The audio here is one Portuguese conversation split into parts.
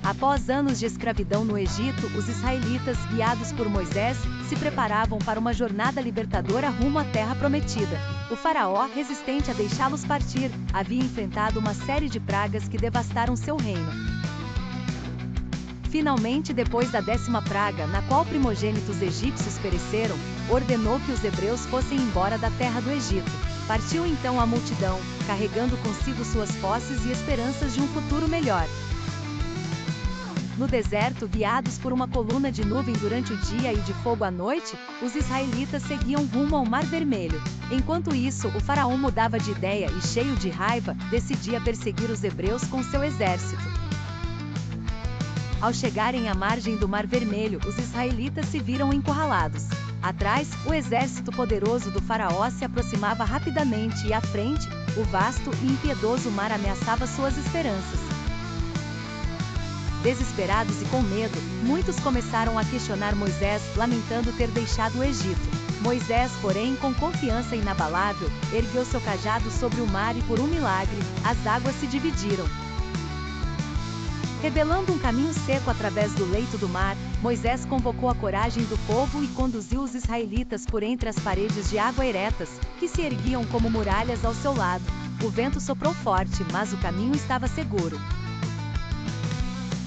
Após anos de escravidão no Egito, os israelitas, guiados por Moisés, se preparavam para uma jornada libertadora rumo à Terra Prometida. O faraó, resistente a deixá-los partir, havia enfrentado uma série de pragas que devastaram seu reino. Finalmente, depois da 10ª praga, na qual primogênitos egípcios pereceram, ordenou que os hebreus fossem embora da terra do Egito. Partiu então a multidão, carregando consigo suas posses e esperanças de um futuro melhor. No deserto, guiados por uma coluna de nuvem durante o dia e de fogo à noite, os israelitas seguiam rumo ao Mar Vermelho. Enquanto isso, o faraó mudava de ideia e, cheio de raiva, decidia perseguir os hebreus com seu exército. Ao chegarem à margem do Mar Vermelho, os israelitas se viram encurralados. Atrás, o exército poderoso do faraó se aproximava rapidamente e à frente, o vasto e impiedoso mar ameaçava suas esperanças. Desesperados e com medo, muitos começaram a questionar Moisés, lamentando ter deixado o Egito. Moisés, porém, com confiança inabalável, ergueu seu cajado sobre o mar e, por um milagre, as águas se dividiram. Revelando um caminho seco através do leito do mar, Moisés convocou a coragem do povo e conduziu os israelitas por entre as paredes de água eretas, que se erguiam como muralhas ao seu lado. O vento soprou forte, mas o caminho estava seguro.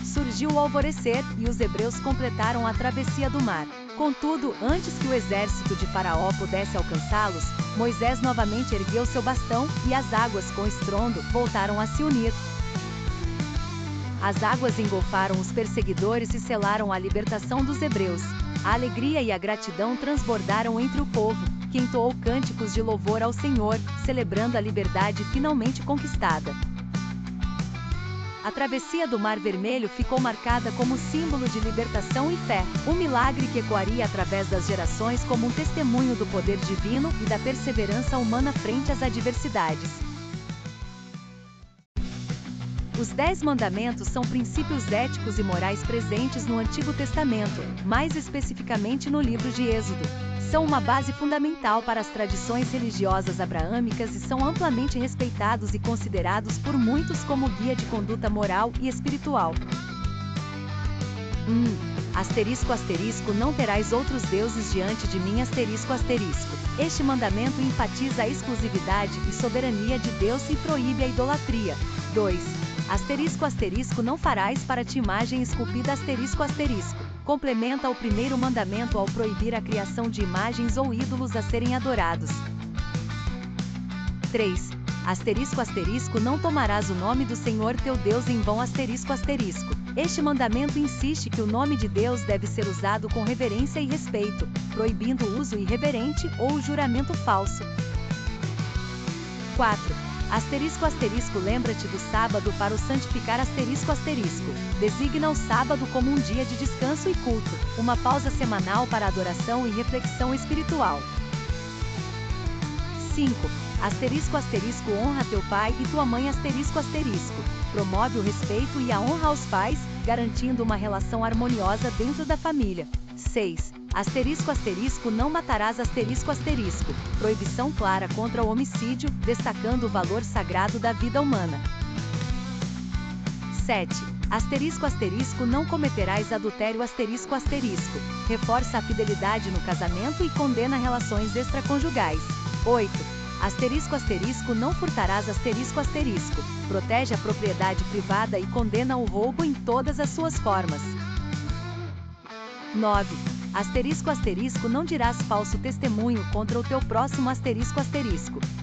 Surgiu o alvorecer, e os hebreus completaram a travessia do mar. Contudo, antes que o exército de Faraó pudesse alcançá-los, Moisés novamente ergueu seu bastão, e as águas, com estrondo, voltaram a se unir. As águas engolfaram os perseguidores e selaram a libertação dos hebreus. A alegria e a gratidão transbordaram entre o povo, que entoou cânticos de louvor ao Senhor, celebrando a liberdade finalmente conquistada. A travessia do Mar Vermelho ficou marcada como símbolo de libertação e fé, um milagre que ecoaria através das gerações como um testemunho do poder divino e da perseverança humana frente às adversidades. Os 10 mandamentos são princípios éticos e morais presentes no Antigo Testamento, mais especificamente no livro de Êxodo. São uma base fundamental para as tradições religiosas abraâmicas e são amplamente respeitados e considerados por muitos como guia de conduta moral e espiritual. Não terás outros deuses diante de mim. Este mandamento enfatiza a exclusividade e soberania de Deus e proíbe a idolatria. 2. Não farás para ti imagem esculpida. Complementa o primeiro mandamento ao proibir a criação de imagens ou ídolos a serem adorados. 3. Não tomarás o nome do Senhor teu Deus em vão. Este mandamento insiste que o nome de Deus deve ser usado com reverência e respeito, proibindo o uso irreverente ou o juramento falso. 4. Lembra-te do sábado para o santificar. Designa o sábado como um dia de descanso e culto, uma pausa semanal para adoração e reflexão espiritual. 5. Honra teu pai e tua mãe. Promove o respeito e a honra aos pais, garantindo uma relação harmoniosa dentro da família. 6. Não matarás. Proibição clara contra o homicídio, destacando o valor sagrado da vida humana. 7. Não cometerás adultério. Reforça a fidelidade no casamento e condena relações extraconjugais. 8. Não furtarás. Protege a propriedade privada e condena o roubo em todas as suas formas. 9. Não dirás falso testemunho contra o teu próximo.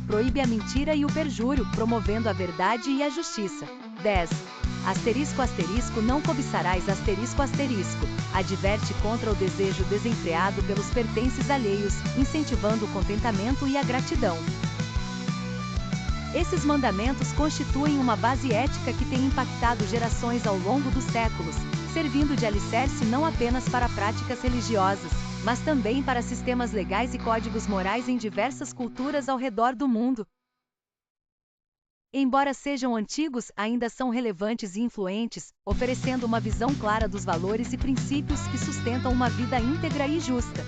Proíbe a mentira e o perjúrio, promovendo a verdade e a justiça. 10. Não cobiçarás. Adverte contra o desejo desenfreado pelos pertences alheios, incentivando o contentamento e a gratidão. Esses mandamentos constituem uma base ética que tem impactado gerações ao longo dos séculos, servindo de alicerce não apenas para práticas religiosas, mas também para sistemas legais e códigos morais em diversas culturas ao redor do mundo. Embora sejam antigos, ainda são relevantes e influentes, oferecendo uma visão clara dos valores e princípios que sustentam uma vida íntegra e justa.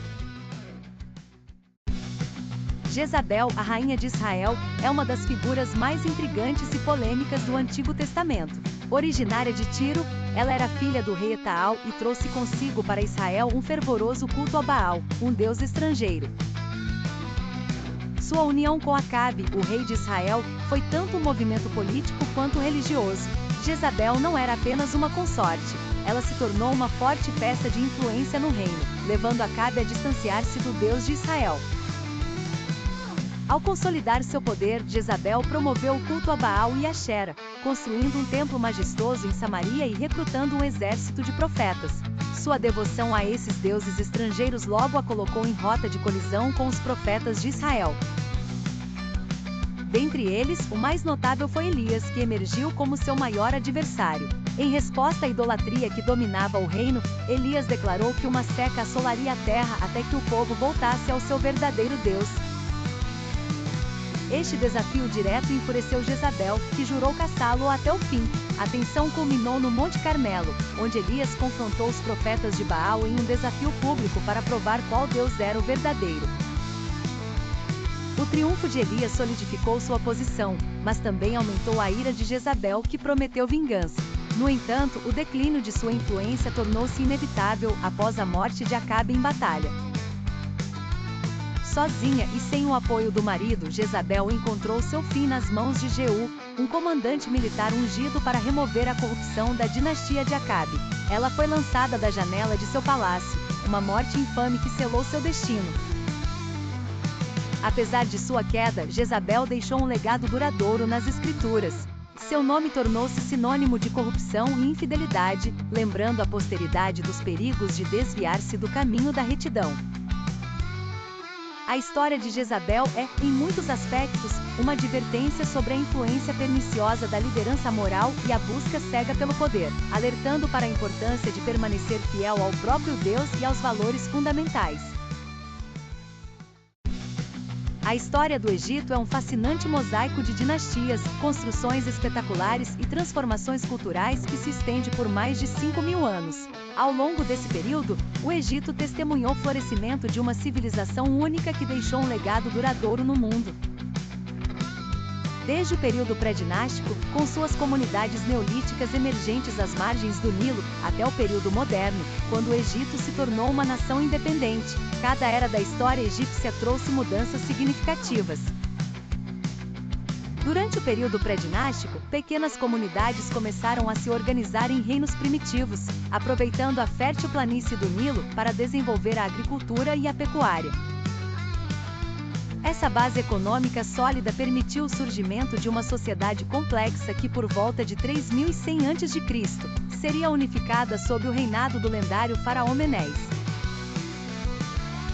Jezabel, a rainha de Israel, é uma das figuras mais intrigantes e polêmicas do Antigo Testamento. Originária de Tiro, ela era filha do rei Etaal e trouxe consigo para Israel um fervoroso culto a Baal, um deus estrangeiro. Sua união com Acabe, o rei de Israel, foi tanto um movimento político quanto religioso. Jezabel não era apenas uma consorte, ela se tornou uma forte peça de influência no reino, levando Acabe a distanciar-se do Deus de Israel. Ao consolidar seu poder, Jezabel promoveu o culto a Baal e Axera, construindo um templo majestoso em Samaria e recrutando um exército de profetas. Sua devoção a esses deuses estrangeiros logo a colocou em rota de colisão com os profetas de Israel. Dentre eles, o mais notável foi Elias, que emergiu como seu maior adversário. Em resposta à idolatria que dominava o reino, Elias declarou que uma seca assolaria a terra até que o povo voltasse ao seu verdadeiro Deus. Este desafio direto enfureceu Jezabel, que jurou caçá-lo até o fim. A tensão culminou no Monte Carmelo, onde Elias confrontou os profetas de Baal em um desafio público para provar qual Deus era o verdadeiro. O triunfo de Elias solidificou sua posição, mas também aumentou a ira de Jezabel, que prometeu vingança. No entanto, o declínio de sua influência tornou-se inevitável após a morte de Acabe em batalha. Sozinha e sem o apoio do marido, Jezabel encontrou seu fim nas mãos de Jeú, um comandante militar ungido para remover a corrupção da dinastia de Acabe. Ela foi lançada da janela de seu palácio, uma morte infame que selou seu destino. Apesar de sua queda, Jezabel deixou um legado duradouro nas Escrituras. Seu nome tornou-se sinônimo de corrupção e infidelidade, lembrando a posteridade dos perigos de desviar-se do caminho da retidão. A história de Jezabel é, em muitos aspectos, uma advertência sobre a influência perniciosa da liderança moral e a busca cega pelo poder, alertando para a importância de permanecer fiel ao próprio Deus e aos valores fundamentais. A história do Egito é um fascinante mosaico de dinastias, construções espetaculares e transformações culturais que se estende por mais de 5.000 anos. Ao longo desse período, o Egito testemunhou o florescimento de uma civilização única que deixou um legado duradouro no mundo. Desde o período pré-dinástico, com suas comunidades neolíticas emergentes às margens do Nilo, até o período moderno, quando o Egito se tornou uma nação independente, cada era da história egípcia trouxe mudanças significativas. Durante o período pré-dinástico, pequenas comunidades começaram a se organizar em reinos primitivos, aproveitando a fértil planície do Nilo para desenvolver a agricultura e a pecuária. Essa base econômica sólida permitiu o surgimento de uma sociedade complexa que, por volta de 3100 a.C., seria unificada sob o reinado do lendário faraó Menés.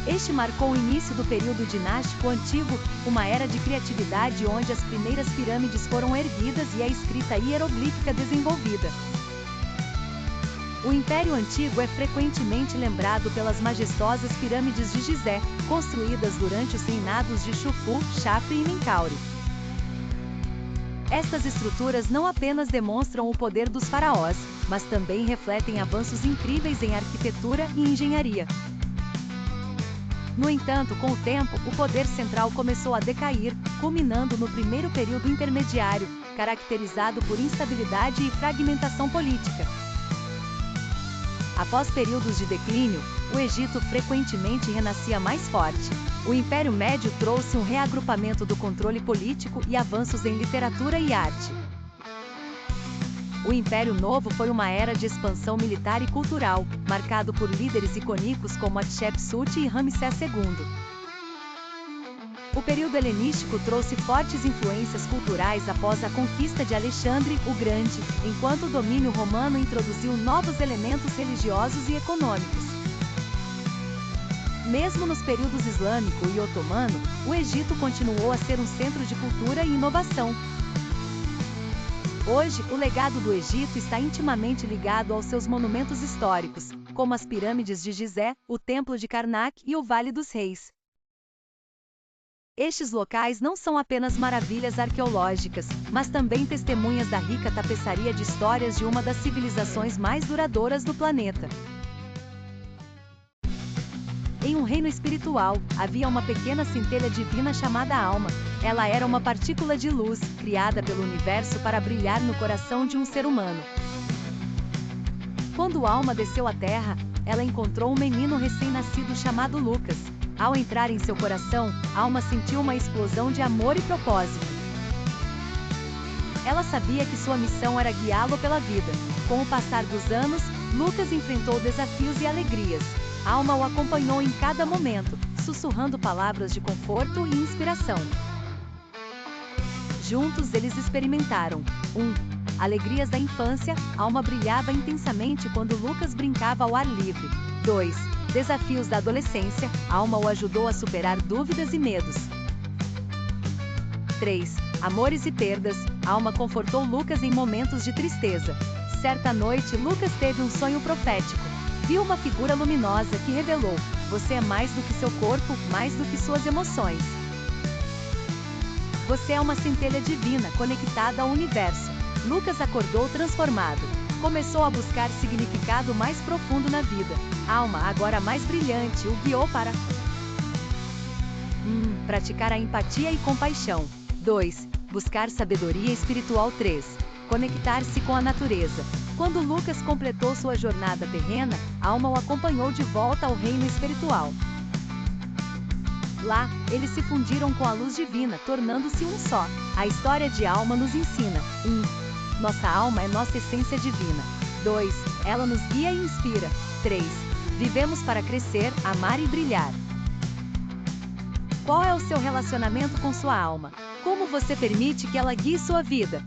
Este marcou o início do período dinástico antigo, uma era de criatividade onde as primeiras pirâmides foram erguidas e a escrita hieroglífica desenvolvida. O Império Antigo é frequentemente lembrado pelas majestosas pirâmides de Gizé, construídas durante os reinados de Xufu, Chafre e Menkaure. Estas estruturas não apenas demonstram o poder dos faraós, mas também refletem avanços incríveis em arquitetura e engenharia. No entanto, com o tempo, o poder central começou a decair, culminando no primeiro período intermediário, caracterizado por instabilidade e fragmentação política. Após períodos de declínio, o Egito frequentemente renascia mais forte. O Império Médio trouxe um reagrupamento do controle político e avanços em literatura e arte. O Império Novo foi uma era de expansão militar e cultural, marcado por líderes icônicos como Hatshepsut e Ramsés II. O período helenístico trouxe fortes influências culturais após a conquista de Alexandre o Grande, enquanto o domínio romano introduziu novos elementos religiosos e econômicos. Mesmo nos períodos islâmico e otomano, o Egito continuou a ser um centro de cultura e inovação. Hoje, o legado do Egito está intimamente ligado aos seus monumentos históricos, como as pirâmides de Gizé, o Templo de Karnak e o Vale dos Reis. Estes locais não são apenas maravilhas arqueológicas, mas também testemunhas da rica tapeçaria de histórias de uma das civilizações mais duradouras do planeta. Em um reino espiritual, havia uma pequena centelha divina chamada alma. Ela era uma partícula de luz, criada pelo universo para brilhar no coração de um ser humano. Quando Alma desceu à Terra, ela encontrou um menino recém-nascido chamado Lucas. Ao entrar em seu coração, Alma sentiu uma explosão de amor e propósito. Ela sabia que sua missão era guiá-lo pela vida. Com o passar dos anos, Lucas enfrentou desafios e alegrias. Alma o acompanhou em cada momento, sussurrando palavras de conforto e inspiração. Juntos eles experimentaram 1. Alegrias da infância. Alma brilhava intensamente quando Lucas brincava ao ar livre. 2. Desafios da adolescência. Alma o ajudou a superar dúvidas e medos. 3. Amores e perdas. Alma confortou Lucas em momentos de tristeza. Certa noite, Lucas teve um sonho profético. Viu uma figura luminosa que revelou: você é mais do que seu corpo, mais do que suas emoções. Você é uma centelha divina conectada ao universo. Lucas acordou transformado. Começou a buscar significado mais profundo na vida. Alma, agora mais brilhante, o guiou para praticar a empatia e compaixão. 2. Buscar sabedoria espiritual. 3. Conectar-se com a natureza. Quando Lucas completou sua jornada terrena, Alma o acompanhou de volta ao reino espiritual. Lá, eles se fundiram com a luz divina, tornando-se um só. A história de Alma nos ensina: 1. Nossa alma é nossa essência divina. 2. Ela nos guia e inspira. 3. Vivemos para crescer, amar e brilhar. Qual é o seu relacionamento com sua alma? Como você permite que ela guie sua vida?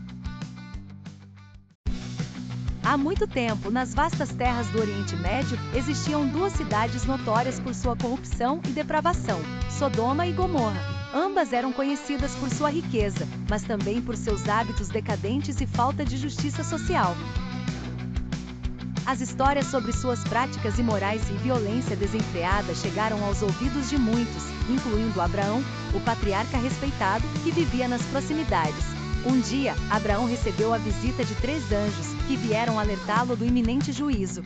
Há muito tempo, nas vastas terras do Oriente Médio, existiam duas cidades notórias por sua corrupção e depravação: Sodoma e Gomorra. Ambas eram conhecidas por sua riqueza, mas também por seus hábitos decadentes e falta de justiça social. As histórias sobre suas práticas imorais e violência desenfreada chegaram aos ouvidos de muitos, incluindo Abraão, o patriarca respeitado, que vivia nas proximidades. Um dia, Abraão recebeu a visita de 3 anjos, que vieram alertá-lo do iminente juízo.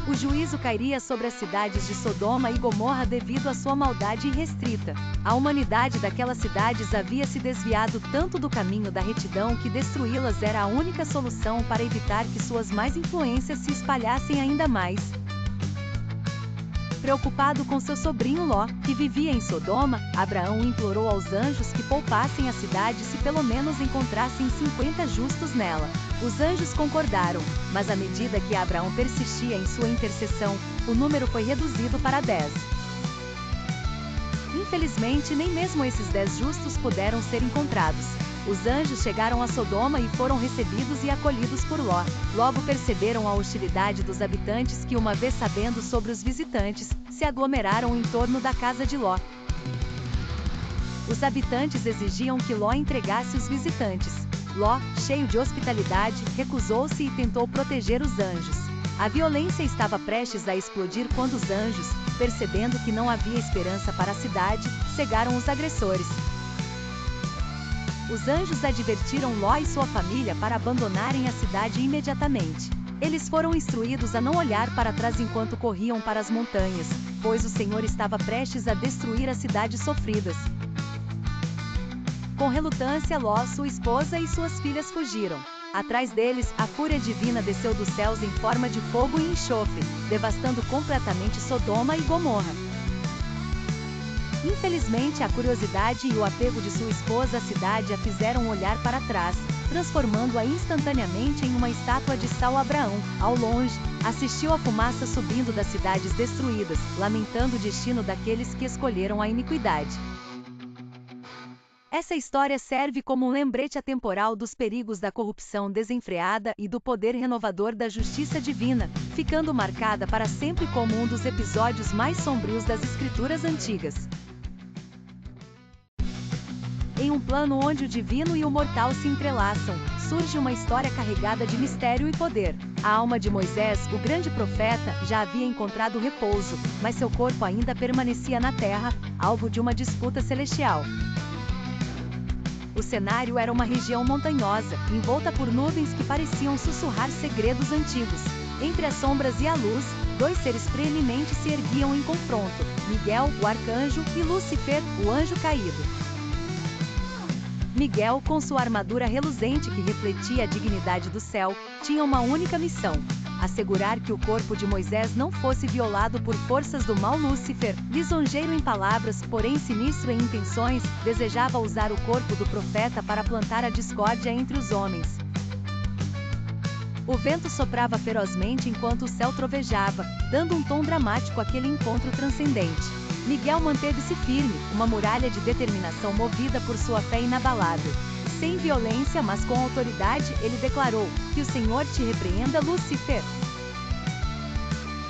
O juízo cairia sobre as cidades de Sodoma e Gomorra devido à sua maldade irrestrita. A humanidade daquelas cidades havia se desviado tanto do caminho da retidão que destruí-las era a única solução para evitar que suas más influências se espalhassem ainda mais. Preocupado com seu sobrinho Ló, que vivia em Sodoma, Abraão implorou aos anjos que poupassem a cidade se pelo menos encontrassem 50 justos nela. Os anjos concordaram, mas à medida que Abraão persistia em sua intercessão, o número foi reduzido para 10. Infelizmente, nem mesmo esses 10 justos puderam ser encontrados. Os anjos chegaram a Sodoma e foram recebidos e acolhidos por Ló. Logo perceberam a hostilidade dos habitantes que, uma vez sabendo sobre os visitantes, se aglomeraram em torno da casa de Ló. Os habitantes exigiam que Ló entregasse os visitantes. Ló, cheio de hospitalidade, recusou-se e tentou proteger os anjos. A violência estava prestes a explodir quando os anjos, percebendo que não havia esperança para a cidade, cegaram os agressores. Os anjos advertiram Ló e sua família para abandonarem a cidade imediatamente. Eles foram instruídos a não olhar para trás enquanto corriam para as montanhas, pois o Senhor estava prestes a destruir as cidades sofridas. Com relutância, Ló, sua esposa e suas filhas fugiram. Atrás deles, a fúria divina desceu dos céus em forma de fogo e enxofre, devastando completamente Sodoma e Gomorra. Infelizmente, a curiosidade e o apego de sua esposa à cidade a fizeram olhar para trás, transformando-a instantaneamente em uma estátua de sal. Abraão, ao longe, assistiu à fumaça subindo das cidades destruídas, lamentando o destino daqueles que escolheram a iniquidade. Essa história serve como um lembrete atemporal dos perigos da corrupção desenfreada e do poder renovador da justiça divina, ficando marcada para sempre como um dos episódios mais sombrios das Escrituras antigas. Em um plano onde o divino e o mortal se entrelaçam, surge uma história carregada de mistério e poder. A alma de Moisés, o grande profeta, já havia encontrado repouso, mas seu corpo ainda permanecia na terra, alvo de uma disputa celestial. O cenário era uma região montanhosa, envolta por nuvens que pareciam sussurrar segredos antigos. Entre as sombras e a luz, dois seres preeminentes se erguiam em confronto: Miguel, o arcanjo, e Lúcifer, o anjo caído. Miguel, com sua armadura reluzente que refletia a dignidade do céu, tinha uma única missão: assegurar que o corpo de Moisés não fosse violado por forças do mal. Lúcifer, lisonjeiro em palavras, porém sinistro em intenções, desejava usar o corpo do profeta para plantar a discórdia entre os homens. O vento soprava ferozmente enquanto o céu trovejava, dando um tom dramático àquele encontro transcendente. Miguel manteve-se firme, uma muralha de determinação movida por sua fé inabalável. Sem violência, mas com autoridade, ele declarou: "Que o Senhor te repreenda, Lúcifer."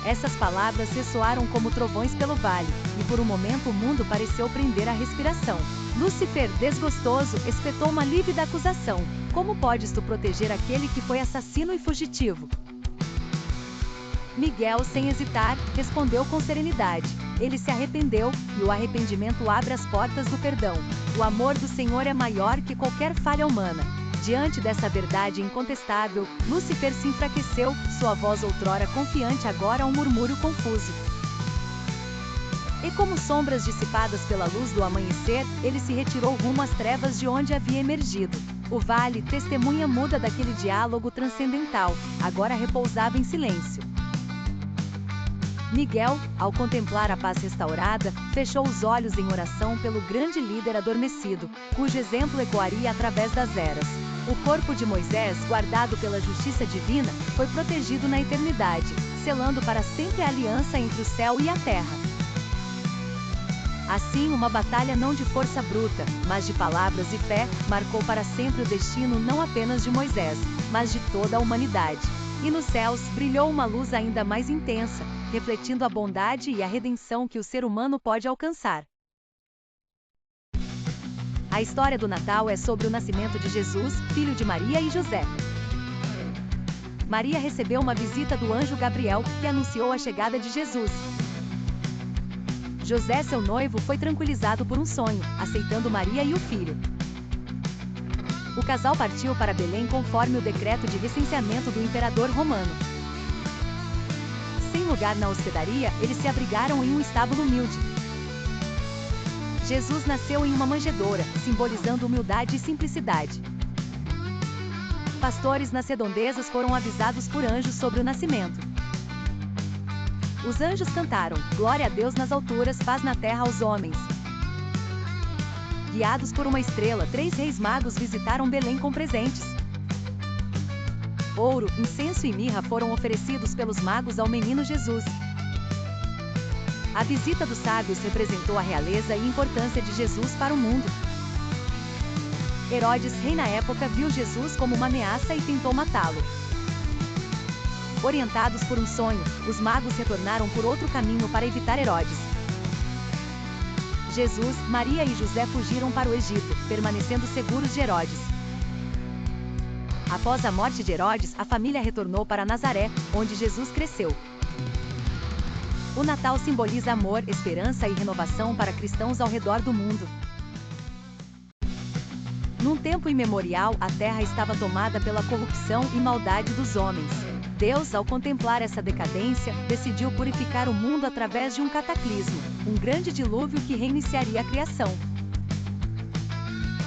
Essas palavras ressoaram como trovões pelo vale, e por um momento o mundo pareceu prender a respiração. Lúcifer, desgostoso, espetou uma lívida acusação: "Como podes tu proteger aquele que foi assassino e fugitivo?" Miguel, sem hesitar, respondeu com serenidade: "Ele se arrependeu, e o arrependimento abre as portas do perdão. O amor do Senhor é maior que qualquer falha humana." Diante dessa verdade incontestável, Lúcifer se enfraqueceu, sua voz outrora confiante agora um murmúrio confuso. E como sombras dissipadas pela luz do amanhecer, ele se retirou rumo às trevas de onde havia emergido. O vale, testemunha muda daquele diálogo transcendental, agora repousava em silêncio. Miguel, ao contemplar a paz restaurada, fechou os olhos em oração pelo grande líder adormecido, cujo exemplo ecoaria através das eras. O corpo de Moisés, guardado pela justiça divina, foi protegido na eternidade, selando para sempre a aliança entre o céu e a terra. Assim, uma batalha não de força bruta, mas de palavras e fé, marcou para sempre o destino não apenas de Moisés, mas de toda a humanidade. E nos céus, brilhou uma luz ainda mais intensa, refletindo a bondade e a redenção que o ser humano pode alcançar. A história do Natal é sobre o nascimento de Jesus, filho de Maria e José. Maria recebeu uma visita do anjo Gabriel, que anunciou a chegada de Jesus. José, seu noivo, foi tranquilizado por um sonho, aceitando Maria e o filho. O casal partiu para Belém conforme o decreto de recenseamento do imperador romano. Sem lugar na hospedaria, eles se abrigaram em um estábulo humilde. Jesus nasceu em uma manjedoura, simbolizando humildade e simplicidade. Pastores nas redondezas foram avisados por anjos sobre o nascimento. Os anjos cantaram: "Glória a Deus nas alturas, paz na terra aos homens." Guiados por uma estrela, 3 reis magos visitaram Belém com presentes. Ouro, incenso e mirra foram oferecidos pelos magos ao menino Jesus. A visita dos sábios representou a realeza e importância de Jesus para o mundo. Herodes, rei na época, viu Jesus como uma ameaça e tentou matá-lo. Orientados por um sonho, os magos retornaram por outro caminho para evitar Herodes. Jesus, Maria e José fugiram para o Egito, permanecendo seguros de Herodes. Após a morte de Herodes, a família retornou para Nazaré, onde Jesus cresceu. O Natal simboliza amor, esperança e renovação para cristãos ao redor do mundo. Num tempo imemorial, a terra estava tomada pela corrupção e maldade dos homens. Deus, ao contemplar essa decadência, decidiu purificar o mundo através de um cataclismo, um grande dilúvio que reiniciaria a criação.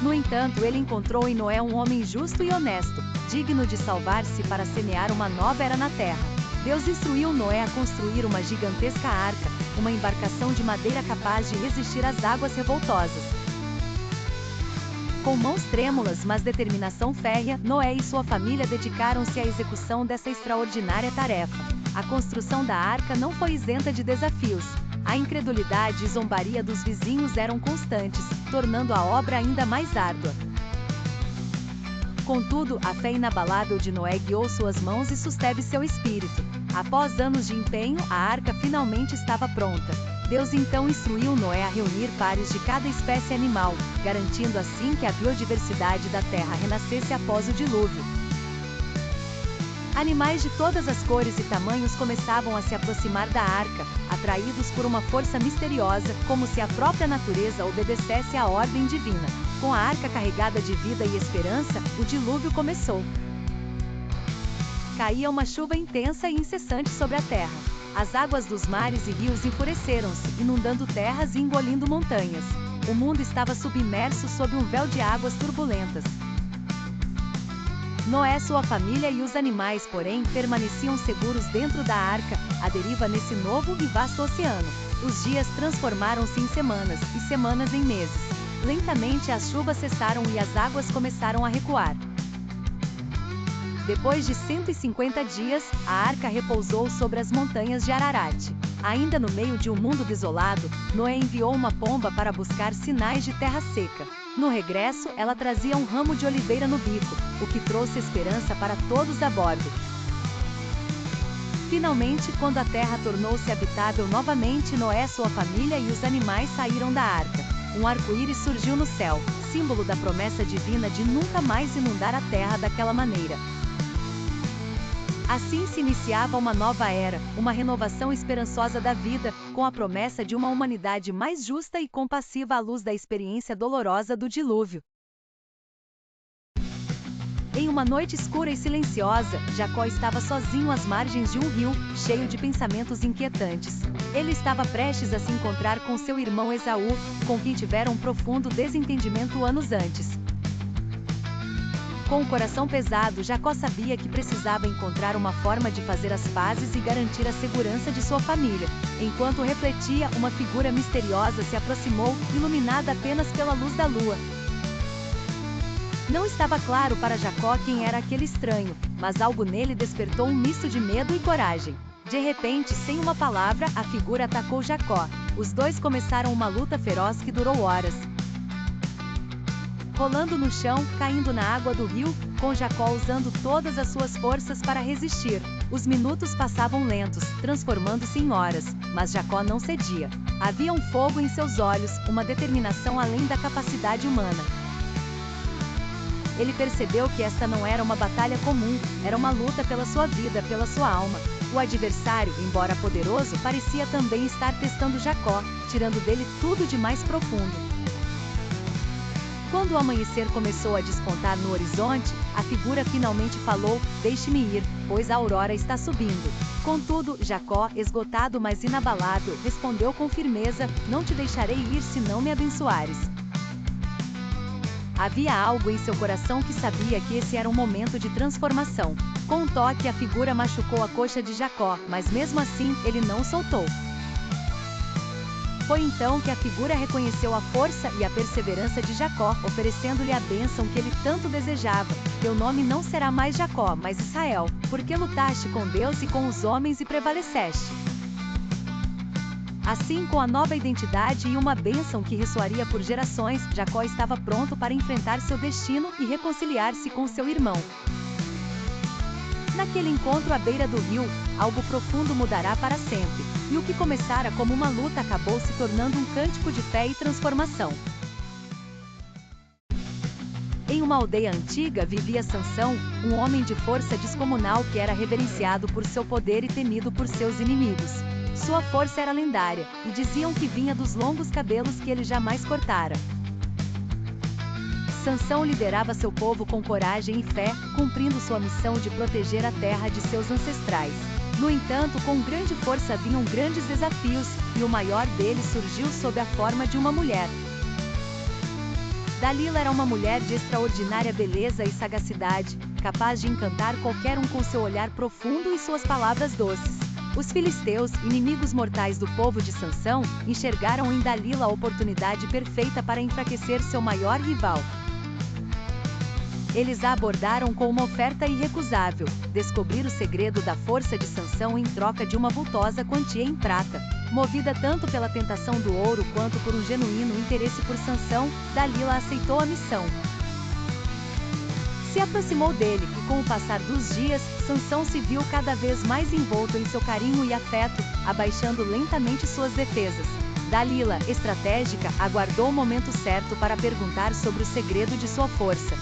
No entanto, ele encontrou em Noé um homem justo e honesto, digno de salvar-se para semear uma nova era na terra. Deus instruiu Noé a construir uma gigantesca arca, uma embarcação de madeira capaz de resistir às águas revoltosas. Com mãos trêmulas mas determinação férrea, Noé e sua família dedicaram-se à execução dessa extraordinária tarefa. A construção da arca não foi isenta de desafios. A incredulidade e zombaria dos vizinhos eram constantes, tornando a obra ainda mais árdua. Contudo, a fé inabalável de Noé guiou suas mãos e susteve seu espírito. Após anos de empenho, a arca finalmente estava pronta. Deus então instruiu Noé a reunir pares de cada espécie animal, garantindo assim que a biodiversidade da terra renascesse após o dilúvio. Animais de todas as cores e tamanhos começavam a se aproximar da arca, atraídos por uma força misteriosa, como se a própria natureza obedecesse à ordem divina. Com a arca carregada de vida e esperança, o dilúvio começou. Caía uma chuva intensa e incessante sobre a terra. As águas dos mares e rios enfureceram-se, inundando terras e engolindo montanhas. O mundo estava submerso sob um véu de águas turbulentas. Noé, sua família e os animais, porém, permaneciam seguros dentro da arca, à deriva nesse novo e vasto oceano. Os dias transformaram-se em semanas, e semanas em meses. Lentamente as chuvas cessaram e as águas começaram a recuar. Depois de 150 dias, a arca repousou sobre as montanhas de Ararat. Ainda no meio de um mundo desolado, Noé enviou uma pomba para buscar sinais de terra seca. No regresso, ela trazia um ramo de oliveira no bico, o que trouxe esperança para todos a bordo. Finalmente, quando a terra tornou-se habitável novamente, Noé, sua família e os animais saíram da arca. Um arco-íris surgiu no céu, símbolo da promessa divina de nunca mais inundar a terra daquela maneira. Assim se iniciava uma nova era, uma renovação esperançosa da vida, com a promessa de uma humanidade mais justa e compassiva à luz da experiência dolorosa do dilúvio. Em uma noite escura e silenciosa, Jacó estava sozinho às margens de um rio, cheio de pensamentos inquietantes. Ele estava prestes a se encontrar com seu irmão Esaú, com quem tivera um profundo desentendimento anos antes. Com o coração pesado, Jacó sabia que precisava encontrar uma forma de fazer as pazes e garantir a segurança de sua família. Enquanto refletia, uma figura misteriosa se aproximou, iluminada apenas pela luz da lua. Não estava claro para Jacó quem era aquele estranho, mas algo nele despertou um misto de medo e coragem. De repente, sem uma palavra, a figura atacou Jacó. Os dois começaram uma luta feroz que durou horas. Rolando no chão, caindo na água do rio, com Jacó usando todas as suas forças para resistir. Os minutos passavam lentos, transformando-se em horas, mas Jacó não cedia. Havia um fogo em seus olhos, uma determinação além da capacidade humana. Ele percebeu que esta não era uma batalha comum, era uma luta pela sua vida, pela sua alma. O adversário, embora poderoso, parecia também estar testando Jacó, tirando dele tudo de mais profundo. Quando o amanhecer começou a despontar no horizonte, a figura finalmente falou: "Deixe-me ir, pois a aurora está subindo." Contudo, Jacó, esgotado mas inabalado, respondeu com firmeza: "Não te deixarei ir se não me abençoares." Havia algo em seu coração que sabia que esse era um momento de transformação. Com um toque, a figura machucou a coxa de Jacó, mas mesmo assim, ele não soltou. Foi então que a figura reconheceu a força e a perseverança de Jacó, oferecendo-lhe a bênção que ele tanto desejava: "Teu nome não será mais Jacó, mas Israel, porque lutaste com Deus e com os homens e prevaleceste." Assim, com a nova identidade e uma bênção que ressoaria por gerações, Jacó estava pronto para enfrentar seu destino e reconciliar-se com seu irmão. Naquele encontro à beira do rio, algo profundo mudará para sempre, e o que começara como uma luta acabou se tornando um cântico de fé e transformação. Em uma aldeia antiga vivia Sansão, um homem de força descomunal que era reverenciado por seu poder e temido por seus inimigos. Sua força era lendária, e diziam que vinha dos longos cabelos que ele jamais cortara. Sansão liderava seu povo com coragem e fé, cumprindo sua missão de proteger a terra de seus ancestrais. No entanto, com grande força vinham grandes desafios, e o maior deles surgiu sob a forma de uma mulher. Dalila era uma mulher de extraordinária beleza e sagacidade, capaz de encantar qualquer um com seu olhar profundo e suas palavras doces. Os filisteus, inimigos mortais do povo de Sansão, enxergaram em Dalila a oportunidade perfeita para enfraquecer seu maior rival. Eles a abordaram com uma oferta irrecusável: descobrir o segredo da força de Sansão em troca de uma vultosa quantia em prata. Movida tanto pela tentação do ouro quanto por um genuíno interesse por Sansão, Dalila aceitou a missão. Se aproximou dele e, com o passar dos dias, Sansão se viu cada vez mais envolto em seu carinho e afeto, abaixando lentamente suas defesas. Dalila, estratégica, aguardou o momento certo para perguntar sobre o segredo de sua força.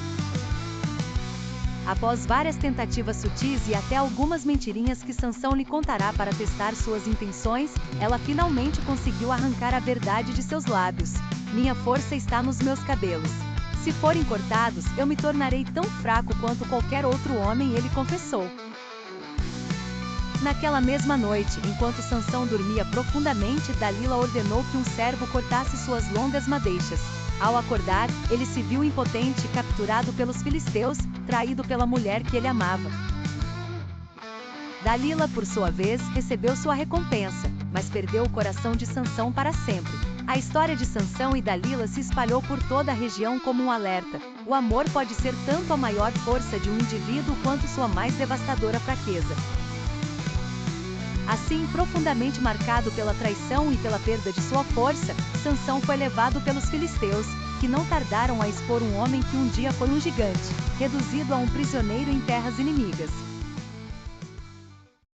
Após várias tentativas sutis e até algumas mentirinhas que Sansão lhe contará para testar suas intenções, ela finalmente conseguiu arrancar a verdade de seus lábios: "Minha força está nos meus cabelos. Se forem cortados, eu me tornarei tão fraco quanto qualquer outro homem", ele confessou. Naquela mesma noite, enquanto Sansão dormia profundamente, Dalila ordenou que um servo cortasse suas longas madeixas. Ao acordar, ele se viu impotente, capturado pelos filisteus, traído pela mulher que ele amava. Dalila, por sua vez, recebeu sua recompensa, mas perdeu o coração de Sansão para sempre. A história de Sansão e Dalila se espalhou por toda a região como um alerta. O amor pode ser tanto a maior força de um indivíduo quanto sua mais devastadora fraqueza. Assim, profundamente marcado pela traição e pela perda de sua força, Sansão foi levado pelos filisteus, que não tardaram a expor um homem que um dia foi um gigante, reduzido a um prisioneiro em terras inimigas.